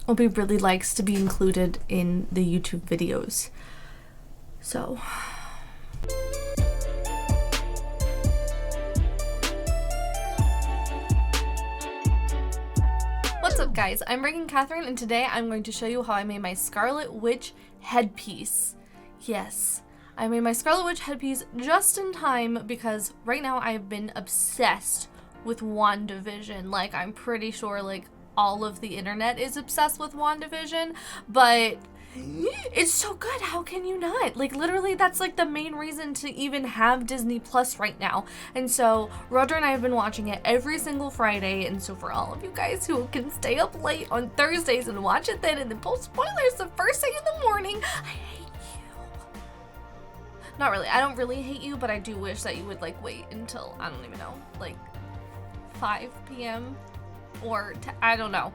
Obi really likes to be included in the YouTube videos. So... What's up guys, I'm Reagan Kathryn, and today I'm going to show you how I made my Scarlet Witch headpiece. Yes, I made my Scarlet Witch headpiece just in time because right now I've been obsessed with WandaVision. Like, I'm pretty sure like all of the internet is obsessed with WandaVision, but it's so good. How can you not? Like, literally, that's like the main reason to even have Disney Plus right now. And so Roger and I have been watching it every single Friday. And so for all of you guys who can stay up late on Thursdays and watch it then and then post spoilers the first thing in the morning, I hate you. Not really. I don't really hate you, but I do wish that you would like wait until, I don't even know, like 5 p.m. or I don't know.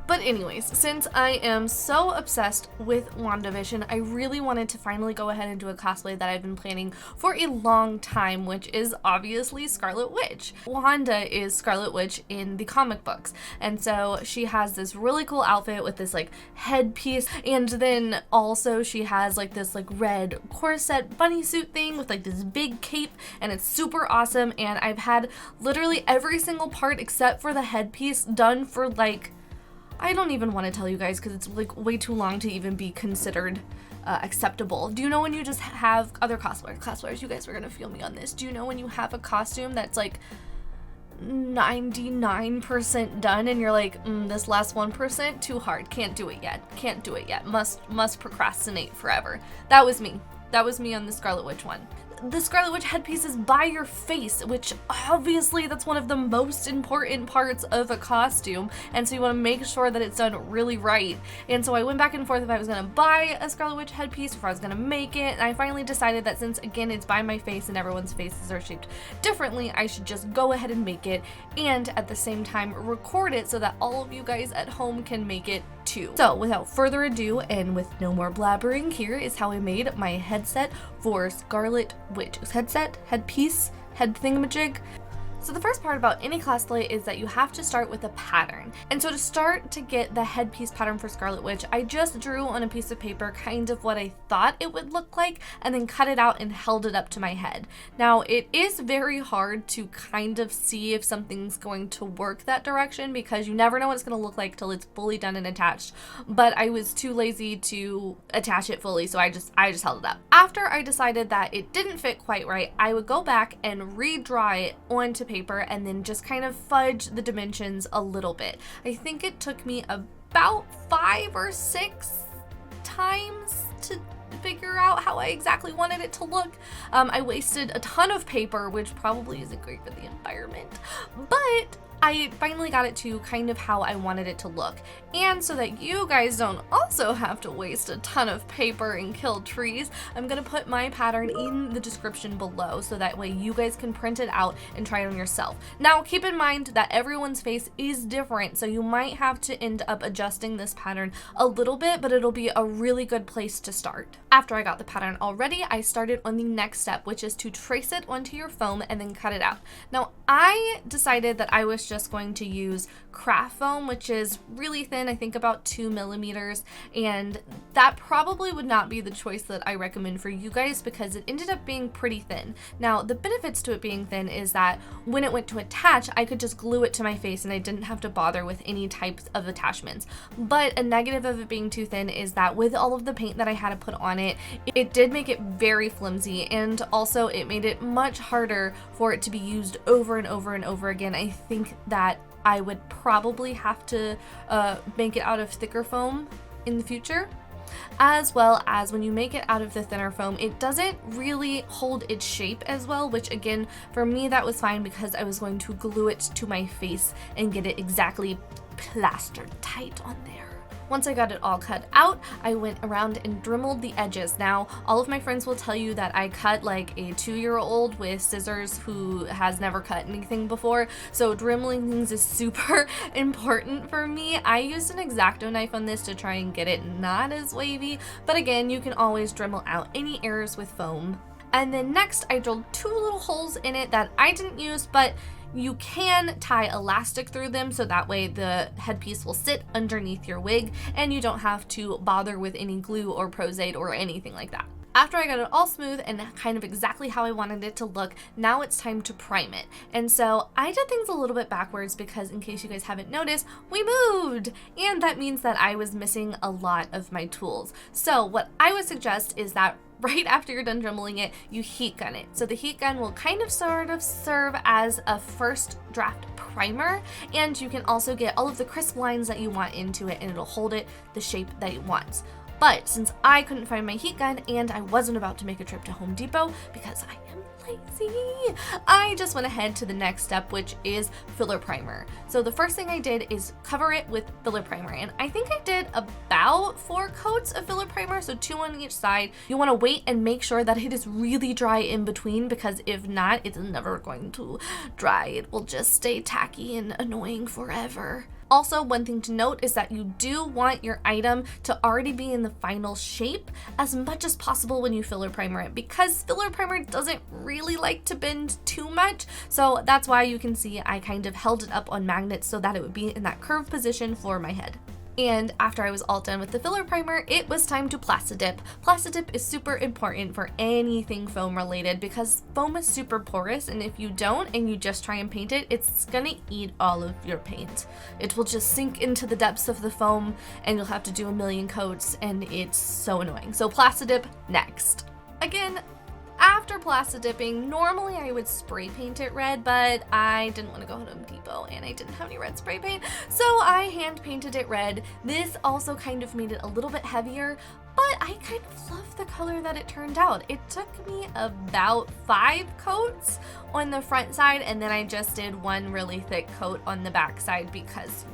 But anyways, since I am so obsessed with WandaVision, I really wanted to finally go ahead and do a cosplay that I've been planning for a long time, which is obviously Scarlet Witch. Wanda is Scarlet Witch in the comic books, and so she has this really cool outfit with this like headpiece, and then also she has like this like red corset bunny suit thing with like this big cape, and it's super awesome. And I've had literally every single part except for the headpiece done for like, I don't even want to tell you guys because it's like way too long to even be considered acceptable. Do you know when you just have other cosplayers, you guys are going to feel me on this. Do you know when you have a costume that's like 99% done and you're like, this last 1%, too hard. Can't do it yet. Must procrastinate forever. That was me on the Scarlet Witch one. The Scarlet Witch headpiece is by your face, which obviously that's one of the most important parts of a costume, and so you want to make sure that it's done really right. And so I went back and forth if I was going to buy a Scarlet Witch headpiece or if I was going to make it, and I finally decided that since again it's by my face and everyone's faces are shaped differently, I should just go ahead and make it, and at the same time record it so that all of you guys at home can make it too. So without further ado and with no more blabbering, here is how I made my headset for Scarlet Witch. Headpiece, head thingamajig. So the first part about any cosplay is that you have to start with a pattern. And so to start to get the headpiece pattern for Scarlet Witch, I just drew on a piece of paper kind of what I thought it would look like and then cut it out and held it up to my head. Now it is very hard to kind of see if something's going to work that direction because you never know what it's going to look like till it's fully done and attached, but I was too lazy to attach it fully, so I just held it up. After I decided that it didn't fit quite right, I would go back and redraw it onto paper and then just kind of fudge the dimensions a little bit. I think it took me about 5 or 6 times to figure out how I exactly wanted it to look. I wasted a ton of paper, which probably isn't great for the environment, but I finally got it to kind of how I wanted it to look. And so that you guys don't also have to waste a ton of paper and kill trees, I'm gonna put my pattern in the description below so that way you guys can print it out and try it on yourself. Now keep in mind that everyone's face is different, so you might have to end up adjusting this pattern a little bit, but it'll be a really good place to start. After I got the pattern already, I started on the next step, which is to trace it onto your foam and then cut it out. Now I decided that I was just going to use craft foam, which is really thin, I think about 2 millimeters, and that probably would not be the choice that I recommend for you guys because it ended up being pretty thin. Now the benefits to it being thin is that when it went to attach, I could just glue it to my face and I didn't have to bother with any types of attachments. But a negative of it being too thin is that with all of the paint that I had to put on it, it did make it very flimsy, and also it made it much harder for it to be used over and over and over again. I think that I would probably have to make it out of thicker foam in the future, as well as when you make it out of the thinner foam, it doesn't really hold its shape as well, which again, for me that was fine because I was going to glue it to my face and get it exactly plastered tight on there. Once I got it all cut out, I went around and dremeled the edges. Now, all of my friends will tell you that I cut like a 2-year-old with scissors who has never cut anything before, so dremeling things is super important for me. I used an X-Acto knife on this to try and get it not as wavy, but again, you can always dremel out any errors with foam. And then next, I drilled 2 little holes in it that I didn't use, but You can tie elastic through them so that way the headpiece will sit underneath your wig and you don't have to bother with any glue or Pros-Aid or anything like that. After I got it all smooth and kind of exactly how I wanted it to look, now it's time to prime it. And so I did things a little bit backwards because, in case you guys haven't noticed, we moved! And that means that I was missing a lot of my tools. So what I would suggest is that right after you're done dremeling it, you heat gun it. So the heat gun will kind of sort of serve as a first draft primer, and you can also get all of the crisp lines that you want into it and it'll hold it the shape that it wants. But since I couldn't find my heat gun and I wasn't about to make a trip to Home Depot because I am lazy, I just went ahead to the next step, which is filler primer. So the first thing I did is cover it with filler primer, and I think I did about 4 coats of filler primer, so 2 on each side. You want to wait and make sure that it is really dry in between, because if not, it's never going to dry. It will just stay tacky and annoying forever. Also, one thing to note is that you do want your item to already be in the final shape as much as possible when you filler primer it, because filler primer doesn't really like to bend too much. So that's why you can see I kind of held it up on magnets so that it would be in that curved position for my head. And after I was all done with the filler primer, it was time to Plastidip. Plastidip is super important for anything foam related because foam is super porous, and if you don't and you just try and paint it, it's gonna eat all of your paint. It will just sink into the depths of the foam and you'll have to do a million coats, and it's so annoying. So Plastidip next. Again, after Plastidipping, normally I would spray paint it red, but I didn't want to go to Home Depot and I didn't have any red spray paint, so I hand painted it red. This also kind of made it a little bit heavier, but I kind of love the color that it turned out. It took me about 5 coats on the front side, and then I just did 1 really thick coat on the back side because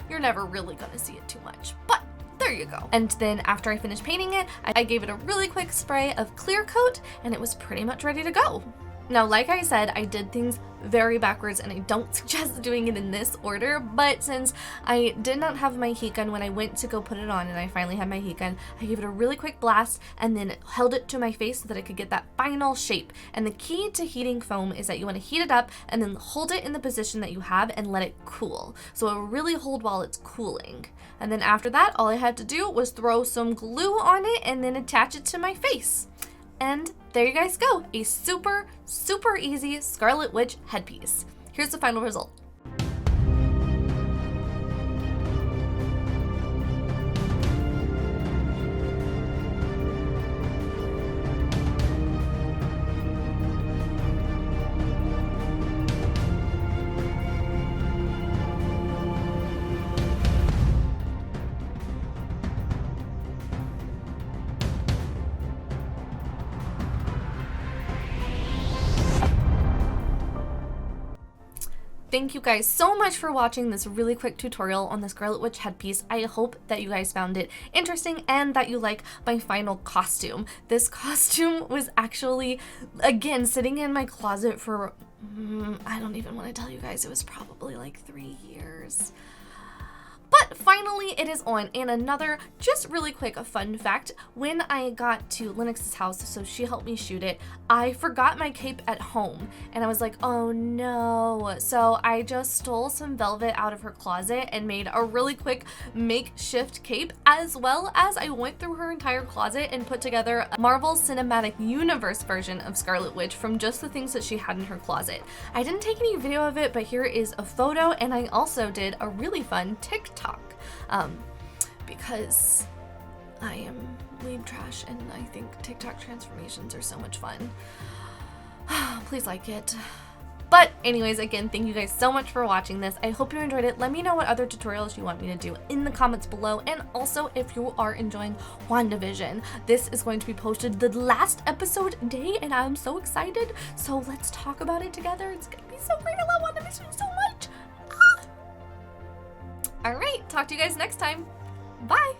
you're never really going to see it too much. But there you go. And then after I finished painting it, I gave it a really quick spray of clear coat and it was pretty much ready to go. Now, like I said, I did things very backwards and I don't suggest doing it in this order, but since I did not have my heat gun when I went to go put it on and I finally had my heat gun, I gave it a really quick blast and then held it to my face so that I could get that final shape. And the key to heating foam is that you want to heat it up and then hold it in the position that you have and let it cool. So it will really hold while it's cooling. And then after that, all I had to do was throw some glue on it and then attach it to my face. And there you guys go, a super, super easy Scarlet Witch headpiece. Here's the final result. Thank you guys so much for watching this really quick tutorial on the Scarlet Witch headpiece. I hope that you guys found it interesting and that you like my final costume. This costume was actually, again, sitting in my closet for, I don't even want to tell you guys, it was probably like 3 years. But finally it is on. And another just really quick fun fact, when I got to Lennox's house, so she helped me shoot it, I forgot my cape at home and I was like, oh no. So I just stole some velvet out of her closet and made a really quick makeshift cape, as well as I went through her entire closet and put together a Marvel Cinematic Universe version of Scarlet Witch from just the things that she had in her closet. I didn't take any video of it, but here is a photo, and I also did a really fun TikTok. Because I am weeb trash and I think TikTok transformations are so much fun. Please like it. But anyways, again, thank you guys so much for watching this. I hope you enjoyed it. Let me know what other tutorials you want me to do in the comments below. And also, if you are enjoying WandaVision, this is going to be posted the last episode day and I'm so excited. So let's talk about it together. It's gonna be so great. I love WandaVision so much. All right, talk to you guys next time. Bye.